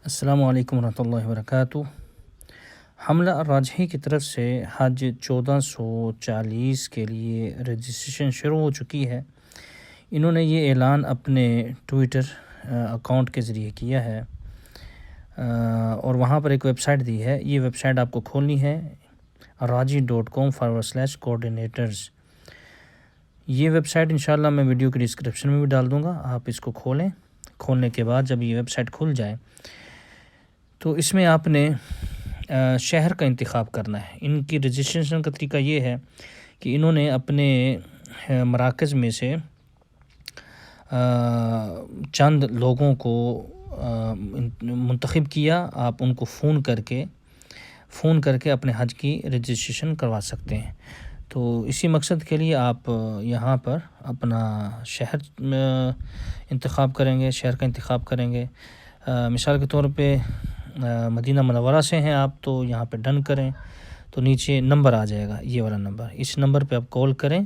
السلام علیکم ورحمۃ اللہ وبرکاتہ۔ حملہ الراجحی کی طرف سے حج 1440 کے لیے رجسٹریشن شروع ہو چکی ہے۔ انہوں نے یہ اعلان اپنے ٹویٹر اکاؤنٹ کے ذریعے کیا ہے اور وہاں پر ایک ویب سائٹ دی ہے۔ یہ ویب سائٹ آپ کو کھولنی ہے raji.com/coordinators۔ یہ ویب سائٹ انشاءاللہ میں ویڈیو کی ڈسکرپشن میں بھی ڈال دوں گا، آپ اس کو کھولیں۔ کھولنے کے بعد جب یہ ویب سائٹ کھل جائے تو اس میں آپ نے شہر کا انتخاب کرنا ہے۔ ان کی رجسٹریشن کا طریقہ یہ ہے کہ انہوں نے اپنے مراکز میں سے چند لوگوں کو منتخب کیا، آپ ان کو فون کر کے اپنے حج کی رجسٹریشن کروا سکتے ہیں۔ تو اسی مقصد کے لیے آپ یہاں پر اپنا شہر انتخاب کریں گے، شہر کا انتخاب کریں گے۔ مثال کے طور پہ مدینہ منورہ سے ہیں آپ، تو یہاں پہ ڈن کریں تو نیچے نمبر آ جائے گا، یہ والا نمبر، اس نمبر پہ آپ کال کریں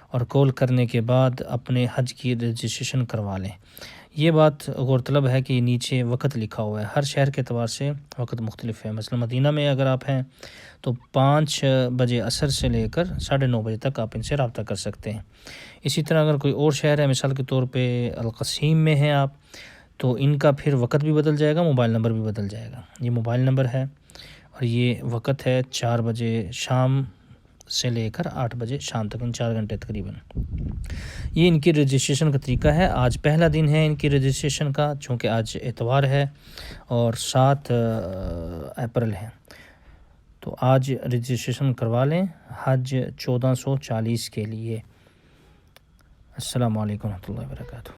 اور کال کرنے کے بعد اپنے حج کی رجسٹریشن کروا لیں۔ یہ بات غور طلب ہے کہ نیچے وقت لکھا ہوا ہے، ہر شہر کے اعتبار سے وقت مختلف ہے۔ مثلا مدینہ میں اگر آپ ہیں تو 5 بجے عصر سے لے کر 9:30 بجے تک آپ ان سے رابطہ کر سکتے ہیں۔ اسی طرح اگر کوئی اور شہر ہے، مثال کے طور پہ القصیم میں ہیں آپ، تو ان کا پھر وقت بھی بدل جائے گا، موبائل نمبر بھی بدل جائے گا۔ یہ موبائل نمبر ہے اور یہ وقت ہے 4 بجے شام سے لے کر 8 بجے شام تک، ان 4 گھنٹے تقریباً۔ یہ ان کی رجسٹریشن کا طریقہ ہے۔ آج پہلا دن ہے ان کی رجسٹریشن کا، چونکہ آج اتوار ہے اور 7 اپریل ہے، تو آج رجسٹریشن کروا لیں حج 1440 کے لیے۔ السلام علیکم ورحمۃ اللہ وبرکاتہ۔